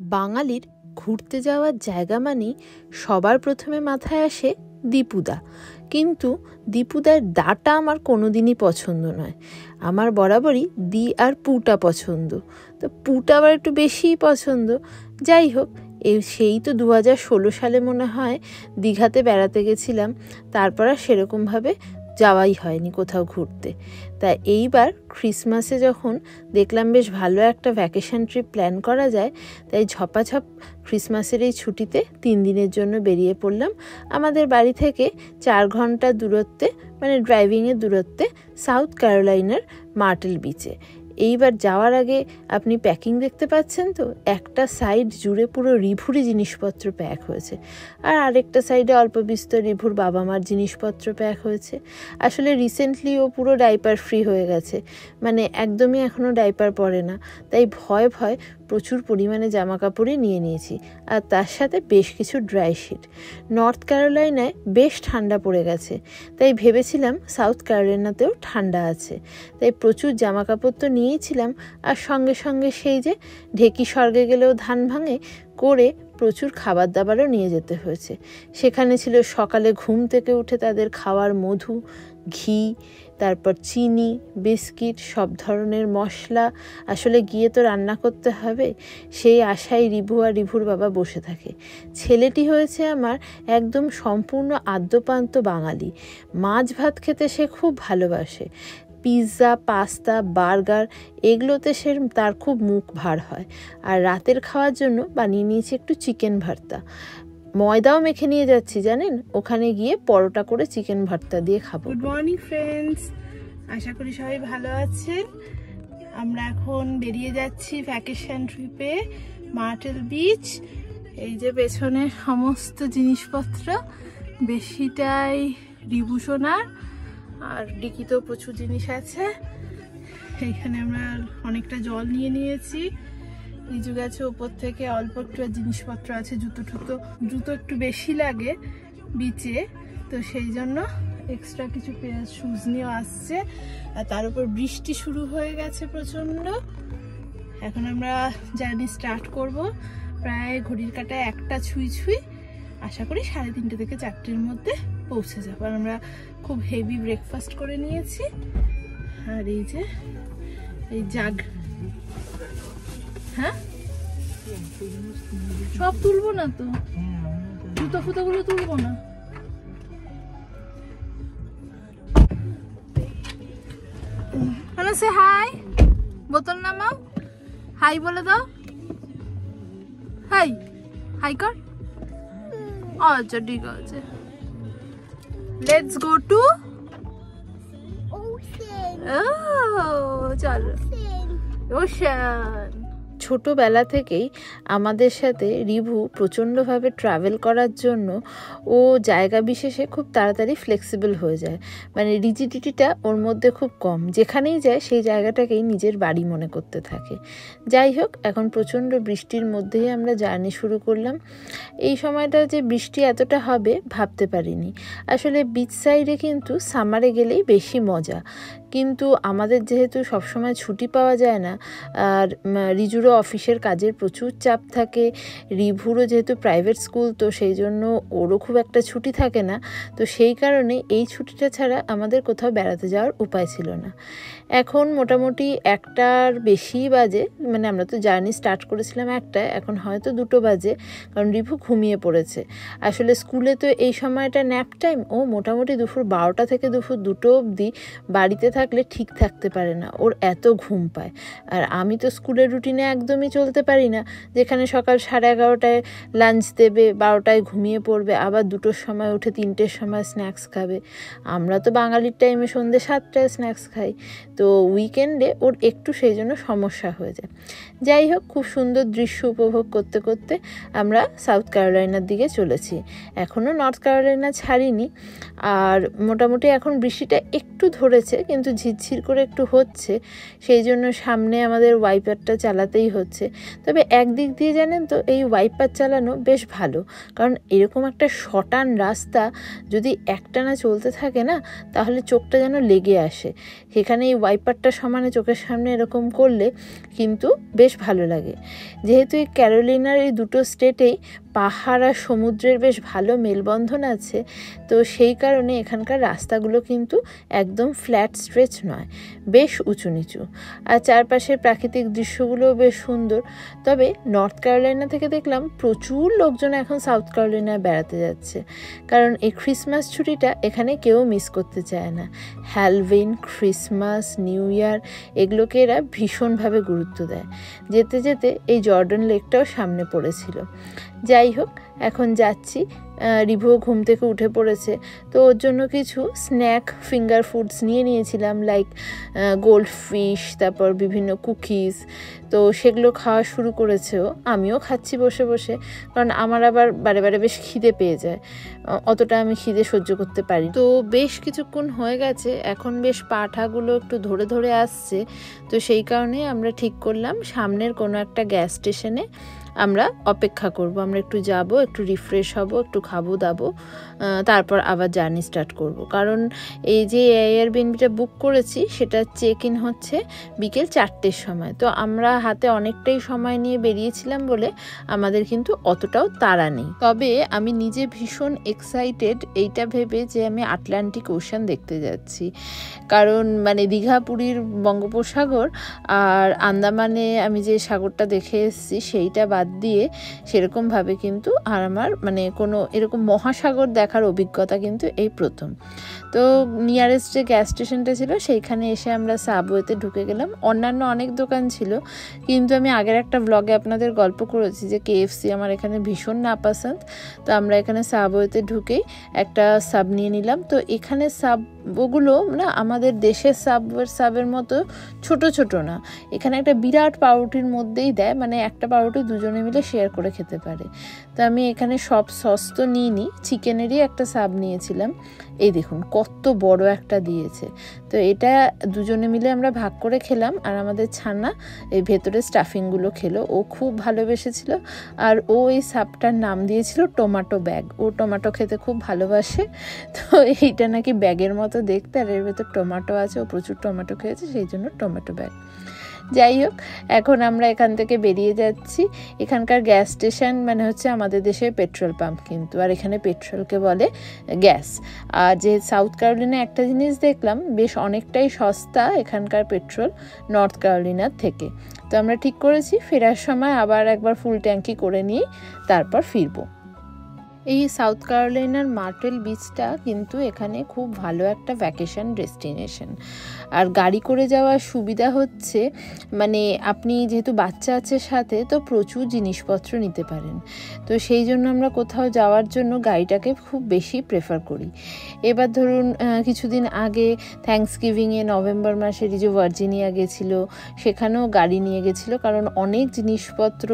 বাঙালির ঘুরতে যাওয়ার জায়গা মানেই সবার প্রথমে মাথায় আসে দীপুদা। কিন্তু দীপুদার দাটা আমার কোনোদিনই পছন্দ নয়। আমার বরাবরই দি আর পুটা পছন্দ। তো পুটা আবার একটু বেশিই পছন্দ। যাই হোক, সেই তো 2016 সালে মনে হয় দীঘাতে বেড়াতে গেছিলাম। তারপর আর সেরকমভাবে যাওয়াই হয়নি কোথাও ঘুরতে। তা এইবার ক্রিসমাসে যখন দেখলাম বেশ ভালো একটা ভ্যাকেশন ট্রিপ প্ল্যান করা যায়, তাই ঝপাঝপ ক্রিসমাসের এই ছুটিতে 3 দিনের জন্য বেরিয়ে পড়লাম আমাদের বাড়ি থেকে 4 ঘন্টা দূরত্বে, মানে ড্রাইভিংয়ের দূরত্বে, সাউথ ক্যারোলাইনার মার্টেল বিচে। এইবার যাওয়ার আগে আপনি প্যাকিং দেখতে পাচ্ছেন তো, একটা সাইড জুড়ে পুরো রিভুরই জিনিসপত্র প্যাক হয়েছে, আর আরেকটা সাইডে অল্প বিস্তর রিভুর বাবা মার জিনিসপত্র প্যাক হয়েছে। আসলে রিসেন্টলি ও পুরো ডাইপার ফ্রি হয়ে গেছে, মানে একদমই এখনও ডাইপার পরে না, তাই ভয় ভয় প্রচুর পরিমাণে জামা কাপড়ই নিয়ে নিয়েছি, আর তার সাথে বেশ কিছু ড্রাই শিট। নর্থ ক্যারোলাইনায় বেশ ঠান্ডা পড়ে গেছে, তাই ভেবেছিলাম সাউথ ক্যারোলাইনাতেও ঠান্ডা আছে, তাই প্রচুর জামা কাপড় তো নিয়েছিলাম। আর সঙ্গে সঙ্গে সেই যে ঢেকি স্বর্গে গেলেও ধান ভাঙে করে প্রচুর খাবার দাবারও নিয়ে যেতে হয়েছে। সেখানে ছিল সকালে ঘুম থেকে উঠে তাদের খাওয়ার মধু, ঘি, তারপর চিনি, বিস্কিট, সব ধরনের মশলা। আসলে গিয়ে তো রান্না করতে হবে, সেই আশায় রিভু আর রিভুর বাবা বসে থাকে। ছেলেটি হয়েছে আমার একদম সম্পূর্ণ আদ্যপান্ত বাঙালি। মাছ ভাত খেতে সে খুব ভালোবাসে। পিৎজা, পাস্তা, বার্গার এগুলোতে তার খুব মুখ ভার হয়। আর রাতের খাওয়ার জন্য বানিয়ে নিয়েছি একটু চিকেন ভর্তা। ময়দাও মেখে নিয়ে যাচ্ছি জানেন, ওখানে গিয়ে পরোটা করে চিকেন ভর্তা দিয়ে খাবো। গুড মর্নিং ফ্রেন্ডস, আশা করি সবাই ভালো আছেন। আমরা এখন বেরিয়ে যাচ্ছি ভ্যাকেশন ট্রিপে মার্টেল বিচ। এই যে পেছনে সমস্ত জিনিসপত্র, বেশিটাই রিভু সোনার, আর ডিকিতেও প্রচুর জিনিস আছে। এইখানে আমরা অনেকটা জল নিয়ে নিয়েছি, লিচু গাছে ওপর থেকে অল্প একটু জিনিসপত্র আছে, জুতো একটু বেশি লাগে বিচে, তো সেই জন্য এক্সট্রা কিছু শুজ নিয়ে আসছে। আর তার উপর বৃষ্টি শুরু হয়ে গেছে প্রচণ্ড। এখন আমরা জার্নি স্টার্ট করব, প্রায় ঘড়ির কাঁটায় 1টা ছুঁই ছুঁই। আশা করি 3:30 থেকে 4টের মধ্যে পৌঁছে যাবো। আর আমরা খুব হেভি ব্রেকফাস্ট করে নিয়েছি। আর এই যে এই জাগ, হ্যাঁ সব তুলবো না তো, জুতো ফুতোগুলো তুলবো না। হ্যালো, সে হাই, বোতল নামাও, হাই বলে দাও, হাই হাই কর। আচ্ছা ঠিক আছে, লেটস গো টু চলো ওশান। ছোটোবেলা থেকেই আমাদের সাথে রিভু প্রচণ্ডভাবে ট্রাভেল করার জন্য ও জায়গা বিশেষে খুব তাড়াতাড়ি ফ্লেক্সিবল হয়ে যায়, মানে রিজিডিটিটা ওর মধ্যে খুব কম। যেখানেই যায় সেই জায়গাটাকেই নিজের বাড়ি মনে করতে থাকে। যাই হোক, এখন প্রচণ্ড বৃষ্টির মধ্যেই আমরা জার্নি শুরু করলাম। এই সময়টা যে বৃষ্টি এতটা হবে ভাবতে পারিনি। আসলে বিচ সাইডে কিন্তু সামারে গেলেই বেশি মজা, কিন্তু আমাদের যেহেতু সবসময় ছুটি পাওয়া যায় না, আর রিজুরও অফিসের কাজের প্রচুর চাপ থাকে, রিভুরও যেহেতু প্রাইভেট স্কুল, তো সেই জন্য ওরও খুব একটা ছুটি থাকে না। তো সেই কারণে এই ছুটিটা ছাড়া আমাদের কোথাও বেড়াতে যাওয়ার উপায় ছিল না। এখন মোটামুটি 1টার বেশি বাজে, মানে আমরা তো জার্নি স্টার্ট করেছিলাম 1টায়, এখন হয়তো 2টো বাজে, কারণ রিভু ঘুমিয়ে পড়েছে। আসলে স্কুলে তো এই সময়টা ন্যাপ টাইম, ও মোটামুটি দুপুর 12টা থেকে দুপুর 2টো অবধি বাড়িতে থাকলে ঠিক থাকতে পারে না, ওর এত ঘুম পায়। আর আমি তো স্কুলের রুটিনে একদমই চলতে পারি না, যেখানে সকাল 11:30টায় লাঞ্চ দেবে, 12টায় ঘুমিয়ে পড়বে, আবার 2টোর সময় উঠে 3টের সময় স্ন্যাক্স খাবে। আমরা তো বাঙালির টাইমে সন্ধ্যে 7টায় স্ন্যাক্স খাই, তো উইকেন্ডে ওর একটু সেই জন্য সমস্যা হয়ে যায়। যাই হোক, খুব সুন্দর দৃশ্য উপভোগ করতে করতে আমরা সাউথ ক্যারোলাইনার দিকে চলেছি। এখনও নর্থ ক্যারোলাইনা ছাড়িনি, আর মোটামুটি এখন বৃষ্টিটা একটু ধরেছে, কিন্তু ঝিরঝির করে একটু হচ্ছে, সেই জন্য সামনে আমাদের ওয়াইপারটা চালাতেই হচ্ছে। তবে একদিক দিয়ে জানেন তো, এই ওয়াইপার চালানো বেশ ভালো, কারণ এরকম একটা শটান রাস্তা যদি একটানা চলতে থাকে না, তাহলে চোখটা যেন লেগে আসে। সেখানে এই ওয়াইপারটা সমানে চোখের সামনে এরকম করলে কিন্তু বেশ বেশ ভালো লাগে। যেহেতু এই ক্যারোলিনার এই দুটো স্টেটেই পাহাড় আর সমুদ্রের বেশ ভালো মেলবন্ধন আছে, তো সেই কারণে এখানকার রাস্তাগুলো কিন্তু একদম ফ্ল্যাট স্ট্রেচ নয়, বেশ উঁচু নিচু, আর চারপাশের প্রাকৃতিক দৃশ্যগুলোও বেশ সুন্দর। তবে নর্থ ক্যারোলাইনা থেকে দেখলাম প্রচুর লোকজন এখন সাউথ ক্যারোলাইনায় বেড়াতে যাচ্ছে, কারণ এই ক্রিসমাস ছুটিটা এখানে কেউ মিস করতে চায় না। হ্যালোউইন, ক্রিসমাস, নিউ ইয়ার এগুলোকে এরা ভীষণভাবে গুরুত্ব দেয়। যেতে যেতে এই জর্ডান লেকটাও সামনে পড়েছিল। যাই হোক, এখন যাচ্ছি। রিভু ঘুম থেকে উঠে পড়েছে, তো ওর জন্য কিছু স্ন্যাক ফিঙ্গার ফুডস নিয়ে নিয়েছিলাম, লাইক গোল্ড ফিশ, তারপর বিভিন্ন কুকিজ। তো সেগুলো খাওয়া শুরু করেছেও, আমিও খাচ্ছি বসে বসে, কারণ আমার আবার বারে বারে বেশ খিদে পেয়ে যায়, অতটা আমি খিদে সহ্য করতে পারি। তো বেশ কিছুক্ষণ হয়ে গেছে, এখন বেশ পাঠাগুলো একটু ধরে ধরে আসছে, তো সেই কারণে আমরা ঠিক করলাম সামনের কোনো একটা গ্যাস স্টেশনে আমরা অপেক্ষা করব। আমরা একটু যাব, একটু রিফ্রেশ হব, একটু খাবো দাবো, তারপর আবার জার্নি স্টার্ট করব। কারণ এই যে এয়ারবিএনবিটা বুক করেছি সেটা চেক ইন হচ্ছে বিকেল 4টের সময়, তো আমরা হাতে অনেকটাই সময় নিয়ে বেরিয়েছিলাম বলে আমাদের কিন্তু অতটাও তাড়া নেই। তবে আমি নিজে ভীষণ এক্সাইটেড এইটা ভেবে যে আমি আটলান্টিক ওশান দেখতে যাচ্ছি, কারণ মানে দীঘা, পুরীর বঙ্গোপসাগর আর আন্দামানে আমি যে সাগরটা দেখে এসেছি সেইটা বাদ দিয়ে সেরকমভাবে কিন্তু আর আমার মানে কোনো এরকম মহাসাগর দেখার অভিজ্ঞতা কিন্তু এই প্রথম। তো নিয়ারেস্ট যে গ্যাস স্টেশনটা ছিল সেইখানে এসে আমরা সাবওয়েতে ঢুকে গেলাম। অন্যান্য অনেক দোকান ছিল, কিন্তু আমি আগের একটা ব্লগে আপনাদের গল্প করেছি যে KFC আমার এখানে ভীষণ নাপসন্দ, তো আমরা এখানে সাবওয়েতে ঢুকেই একটা সাব নিয়ে নিলাম। তো এখানে সাবগুলো না আমাদের দেশের সাবের মতো ছোট ছোট না, এখানে একটা বিরাট পাউরুটির মধ্যেই দেয়, মানে একটা পাউরুটি দুজনে মিলে শেয়ার করে খেতে পারে। তো আমি এখানে সব সস তো নিইনি, চিকেনেরই একটা সাব নিয়েছিলাম। এই দেখুন কত বড় একটা দিয়েছে, তো এটা দুজনে মিলে আমরা ভাগ করে খেলাম, আর আমাদের ছানা এই ভেতরে স্টাফিংগুলো খেলো, ও খুব ভালোবেসেছিল। আর ও এই সাবটার নাম দিয়েছিল টমেটো ব্যাগ, ও টমেটো খেতে খুব ভালোবাসে, তো এইটা নাকি ব্যাগের মতো দেখতে, আর এর ভেতর টমেটো আছে, ও প্রচুর টমেটো খেয়েছে, সেই জন্য টমেটো ব্যাগ। যাই হোক, এখন আমরা এখান থেকে বেরিয়ে যাচ্ছি। এখানকার গ্যাস স্টেশন মানে হচ্ছে আমাদের দেশের পেট্রোল পাম্প কিন্তু, আর এখানে পেট্রোলকে বলে গ্যাস। আর যে সাউথ ক্যারোলিনায় একটা জিনিস দেখলাম, বেশ অনেকটাই সস্তা এখানকার পেট্রোল নর্থ ক্যারোলিনার থেকে। তো আমরা ঠিক করেছি ফেরার সময় আবার একবার ফুল ট্যাঙ্কি করে নিয়ে তারপর ফিরবো। এই সাউথ ক্যারোলাইনার মার্টেল বিচটা কিন্তু এখানে খুব ভালো একটা ভ্যাকেশন ডেস্টিনেশন। আর গাড়ি করে যাওয়ার সুবিধা হচ্ছে মানে আপনি যেহেতু বাচ্চা আছে সাথে, তো প্রচুর জিনিসপত্র নিতে পারেন, তো সেই জন্য আমরা কোথাও যাওয়ার জন্য গাড়িটাকে খুব বেশি প্রেফার করি। এবার ধরুন কিছুদিন আগে থ্যাঙ্কসগিভিংয়ে নভেম্বর মাসে যে ভার্জিনিয়া গেছিলো, সেখানেও গাড়ি নিয়ে গেছিলো, কারণ অনেক জিনিসপত্র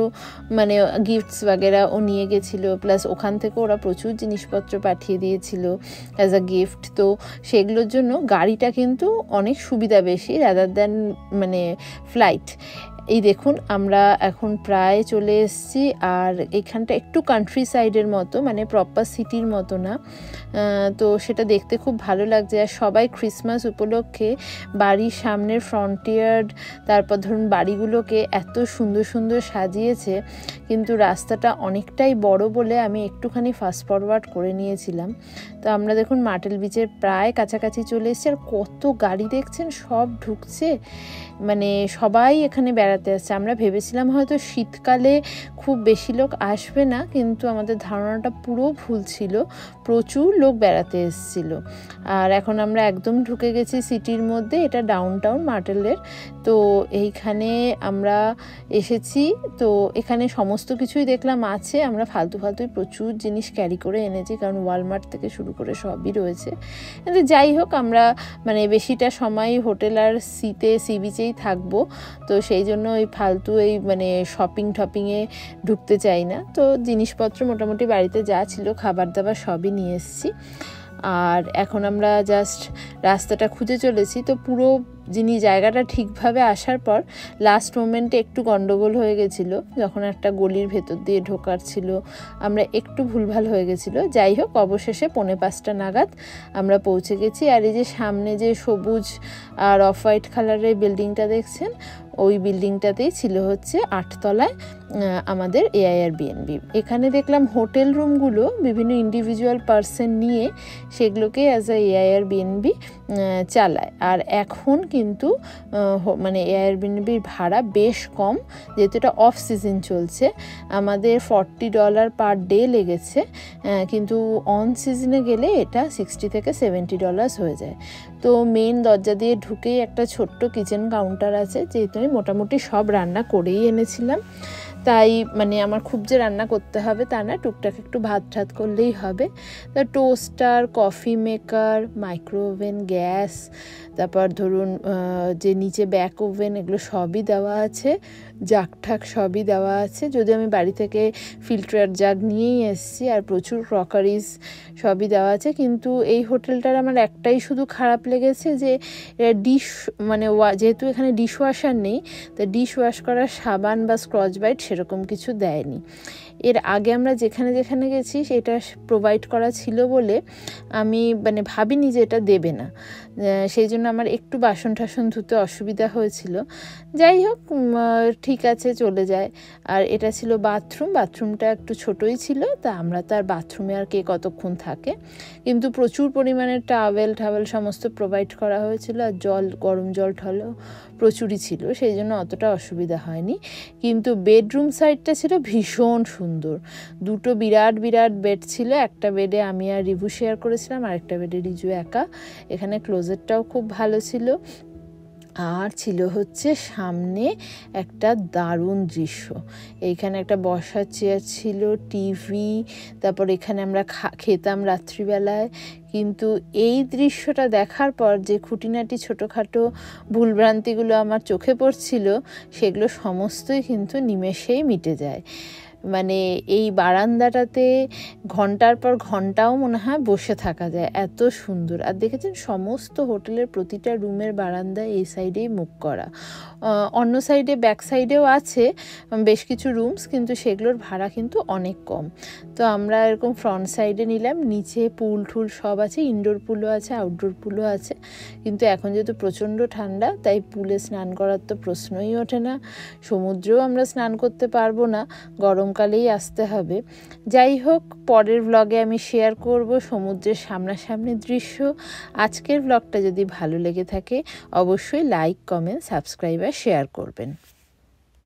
মানে গিফটস বাগেরা ও নিয়ে গেছিলো, প্লাস ওখান থেকে ওরা প্রচুর জিনিসপত্র পাঠিয়ে দিয়েছিল অ্যাজ আ গিফট। তো সেগুলোর জন্য গাড়িটা কিন্তু অনেক সুবিধা বেশি রাদার দ্যান মানে ফ্লাইট। এই দেখুন আমরা এখন প্রায় চলে এসেছি, আর এখানটা একটু কান্ট্রি সাইডের মতো, মানে প্রপার সিটির মতো না, তো সেটা দেখতে খুব ভালো লাগছে। আর সবাই ক্রিসমাস উপলক্ষে বাড়ির সামনের ফ্রন্টিয়ার্ড, তারপর ধরুন বাড়িগুলোকে এত সুন্দর সুন্দর সাজিয়েছে, কিন্তু রাস্তাটা অনেকটাই বড় বলে আমি একটুখানি ফাস্ট ফরওয়ার্ড করে নিয়েছিলাম। তো আমরা দেখুন মার্টেল বিচের প্রায় কাছাকাছি চলে এসেছি, আর কত গাড়ি দেখছেন সব ঢুকছে, মানে সবাই এখানে বেড়াতে আসছে। আমরা ভেবেছিলাম হয়তো শীতকালে খুব বেশি লোক আসবে না, কিন্তু আমাদের ধারণাটা পুরো ভুল ছিল, প্রচুর লোক বেড়াতে এসেছিল। আর এখন আমরা একদম ঢুকে গেছি সিটির মধ্যে, এটা ডাউনটাউন মার্টেলের। তো এইখানে আমরা এসেছি, তো এখানে সমস্ত কিছুই দেখলাম আছে। আমরা ফালতুই প্রচুর জিনিস ক্যারি করে এনেছি, কারণ ওয়ালমার্ট থেকে শুরু করে সবই রয়েছে। কিন্তু যাই হোক, আমরা মানে বেশিটা সময় হোটেল আর সি বিচেই থাকবো, তো সেই জন্য এই ফালতু এই মানে শপিংয়ে ঢুকতে চাই না। তো জিনিসপত্র মোটামুটি বাড়িতে যা ছিল খাবার দাবার সবই নিয়ে এসেছি। আর এখন আমরা জাস্ট রাস্তাটা খুঁজে চলেছি। তো পুরো জায়গাটা ঠিকভাবে আসার পর লাস্ট মোমেন্টে একটু গন্ডগোল হয়ে গেছিলো, যখন একটা গলির ভেতর দিয়ে ঢোকার ছিল, আমরা একটু ভুলভাল হয়ে গেছিলো। যাই হোক, অবশেষে 4:45 নাগাদ আমরা পৌঁছে গেছি। আর এই যে সামনে যে সবুজ আর অফ হোয়াইট কালারের বিল্ডিংটা দেখছেন, ওই বিল্ডিংটাতেই ছিল হচ্ছে 8 তলায় আমাদের এআইআরবিএনবি। এখানে দেখলাম হোটেল রুমগুলো বিভিন্ন ইন্ডিভিজুয়াল পার্সন নিয়ে সেগুলোকে অ্যাজ আ এআইআরবিএনবি চালায়। আর এখন কিন্তু মানে এআইআরবিএনবির ভাড়া বেশ কম, যেহেতু এটা অফ সিজন চলছে। আমাদের $40 পার ডে লেগেছে, কিন্তু অন সিজনে গেলে এটা $60 থেকে $70 হয়ে যায়। তো মেইন দরজা দিয়ে ঢুকেই একটা ছোট্ট কিচেন কাউন্টার আছে, যেহেতু আমি মোটামুটি সব রান্না করেই এনেছিলাম, তাই মানে আমার খুব যে রান্না করতে হবে তা না, টুকটাক একটু ভাত ঠাত করলেই হবে। তা toaster, coffee maker, micro oven, gas, তারপর ধরুন যে নিচে ব্যাক ওভেন, এগুলো সবই দেওয়া আছে, জাগ ঠাক সবই দেওয়া আছে। যদি আমি বাড়ি থেকে ফিল্টার জাগ নিয়েই এসেছি, আর প্রচুর ক্রকারিজ সবই দেওয়া আছে। কিন্তু এই হোটেলটার আমার একটাই শুধু খারাপ লেগেছে যে ডিশ মানে যেহেতু এখানে ডিশ ওয়াশার নেই, তো ডিশ ওয়াশ করার সাবান বা স্ক্রচ ব্রাইট সেরকম কিছু দেয়নি। এর আগে আমরা যেখানে যেখানে গেছি সেটা প্রোভাইড করা ছিল বলে আমি মানে ভাবিনি যে এটা দেবে না, সেই জন্য আমার একটু বাসন টাসন ধুতে অসুবিধা হয়েছিল। যাই হোক, ঠিক আছে, চলে যায়। আর এটা ছিল বাথরুমটা একটু ছোটই ছিল, তা আমরা তার বাথরুমে আর কে কতক্ষণ থাকে, কিন্তু প্রচুর পরিমাণে টাওয়েল সমস্ত প্রোভাইড করা হয়েছিল, আর গরম জল ঠলও প্রচুরই ছিল, সেই জন্য অতটা অসুবিধা হয়নি। কিন্তু বেডরুম সাইডটা ছিল ভীষণ সুন্দর, দুটো বিরাট বেড ছিল। একটা বেডে আমি আর রিভু শেয়ার করেছিলাম, আর একটা বেডে রিজু একা। এখানে ক্লোজেটটাও খুব ভালো ছিল। আর ছিল হচ্ছে সামনে একটা দারুণ দৃশ্য, এইখানে একটা বসার চেয়ার ছিল, টিভি, তারপর এখানে আমরা খেতাম রাত্রিবেলায়। কিন্তু এই দৃশ্যটা দেখার পর যে খুঁটিনাটি ছোটোখাটো ভুলভ্রান্তিগুলো আমার চোখে পড়ছিল, সেগুলো সমস্তই কিন্তু নিমেষেই মিটে যায়। মানে এই বারান্দাটাতে ঘন্টার পর ঘন্টাও মনে হয় বসে থাকা যায়, এত সুন্দর। আর দেখেছেন সমস্ত হোটেলের প্রতিটা রুমের বারান্দায় এই সাইডেই মুখ করা। অন্য সাইডে ব্যাক সাইডেও আছে বেশ কিছু রুমস, কিন্তু সেগুলোর ভাড়া কিন্তু অনেক কম। তো আমরা এরকম ফ্রন্ট সাইডে নিলাম, নিচে পুল টুল সব আছে, ইনডোর পুলও আছে, আউটডোর পুলও আছে। কিন্তু এখন যেহেতু প্রচণ্ড ঠান্ডা, তাই পুলে স্নান করার তো প্রশ্নই ওঠে না। সমুদ্রেও আমরা স্নান করতে পারবো না, গরমকালেই আসতে হবে। যাই হোক, পরের ব্লগে আমি শেয়ার করব সমুদ্রের সামনাসামনি দৃশ্য। আজকের ব্লগটা যদি ভালো লেগে থাকে অবশ্যই লাইক, কমেন্ট, সাবস্ক্রাইব আর শেয়ার করবেন।